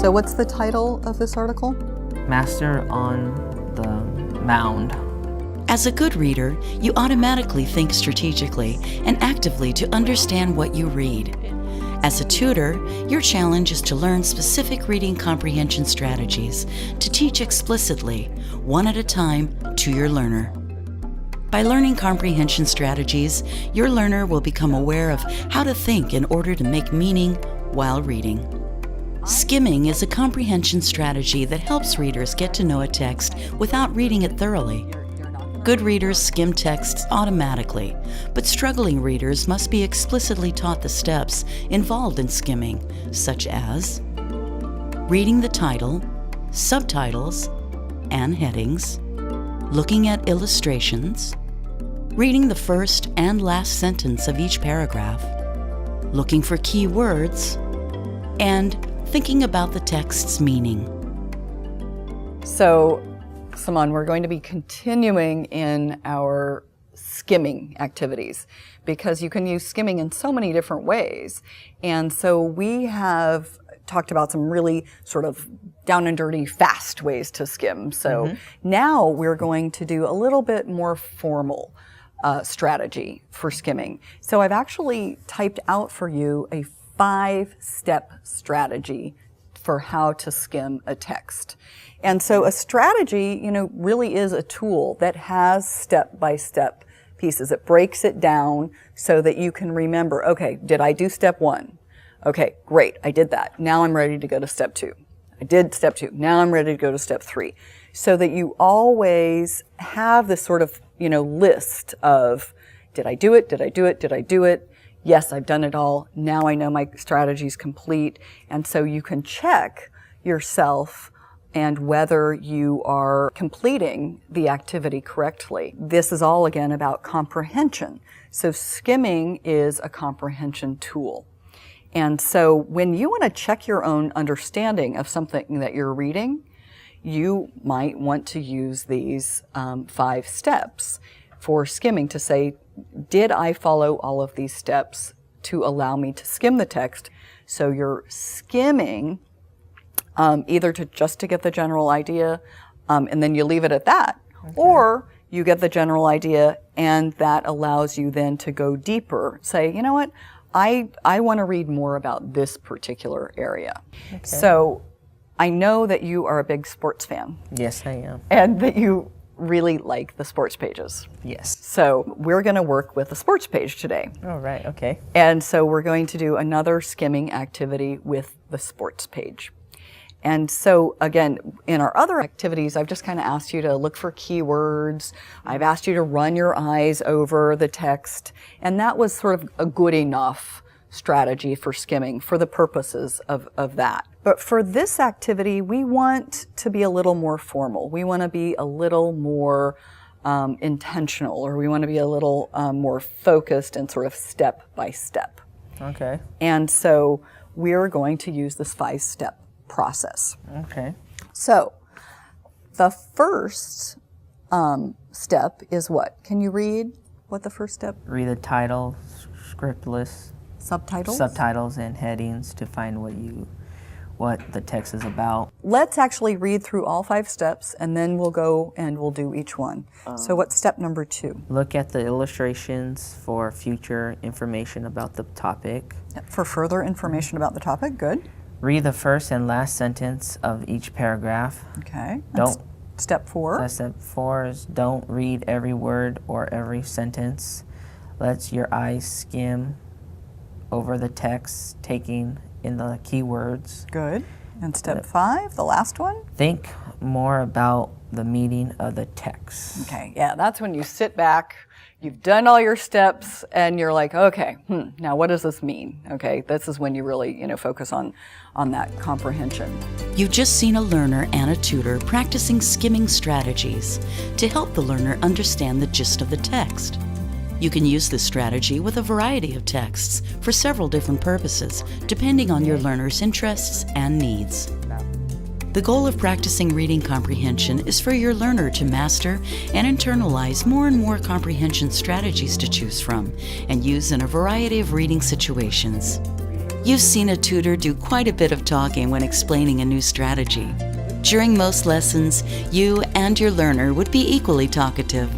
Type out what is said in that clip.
So what's the title of this article? Master on the Mound. As a good reader, you automatically think strategically and actively to understand what you read. As a tutor, your challenge is to learn specific reading comprehension strategies to teach explicitly, one at a time, to your learner. By learning comprehension strategies, your learner will become aware of how to think in order to make meaning while reading. Skimming is a comprehension strategy that helps readers get to know a text without reading it thoroughly. Good readers skim texts automatically, but struggling readers must be explicitly taught the steps involved in skimming, such as reading the title, subtitles, and headings, looking at illustrations, reading the first and last sentence of each paragraph, looking for key words, and thinking about the text's meaning. So, Simone, we're going to be continuing in our skimming activities because you can use skimming in so many different ways. And so we have talked about some really sort of down and dirty, fast ways to skim. So now we're going to do a little bit more formal strategy for skimming. So I've actually typed out for you a 5-step strategy for how to skim a text. And so a strategy, really is a tool that has step-by-step pieces. It breaks it down so that you can remember, okay, did I do step 1? Okay, great, I did that. Now I'm ready to go to step 2. I did step 2. Now I'm ready to go to step 3. So that you always have this sort of, list of, did I do it? Did I do it? Did I do it? Yes, I've done it all. Now I know my strategy's complete. And so you can check yourself and whether you are completing the activity correctly. This is all, again, about comprehension. So skimming is a comprehension tool. And so when you want to check your own understanding of something that you're reading, you might want to use these 5 steps for skimming to say, did I follow all of these steps to allow me to skim the text? So you're skimming either to get the general idea, and then you leave it at that, or you get the general idea, and that allows you then to go deeper. Say, you know what, I want to read more about this particular area. Okay. So I know that you are a big sports fan. Yes, I am. And that you really like the sports pages. Yes. So we're going to work with the sports page today. All right, okay. And so we're going to do another skimming activity with the sports page. And so, again, in our other activities, I've just kind of asked you to look for keywords. I've asked you to run your eyes over the text. And that was sort of a good enough strategy for skimming for the purposes of that. But for this activity, we want to be a little more formal. We want to be a little more intentional, or we want to be a little more focused and sort of step by step. Okay. And so we're going to use this 5-step process. Okay. So the first step is what? Can you read what the first step? Read the title, script list, subtitles and headings to find what the text is about. Let's actually read through all 5 steps, and then we'll go and we'll do each one. So what's step number 2? Look at the illustrations for future information about the topic. For further information about the topic, good. Read the first and last sentence of each paragraph. Okay. Step 4. Step 4 is don't read every word or every sentence. Let your eyes skim over the text, taking in the keywords. Good. And step 5, the last one? Think more about the meaning of the text. Okay, yeah, that's when you sit back, you've done all your steps, and you're like, okay, now what does this mean? Okay, this is when you really, focus on that comprehension. You've just seen a learner and a tutor practicing skimming strategies to help the learner understand the gist of the text. You can use this strategy with a variety of texts for several different purposes, depending on your learner's interests and needs. The goal of practicing reading comprehension is for your learner to master and internalize more and more comprehension strategies to choose from and use in a variety of reading situations. You've seen a tutor do quite a bit of talking when explaining a new strategy. During most lessons, you and your learner would be equally talkative.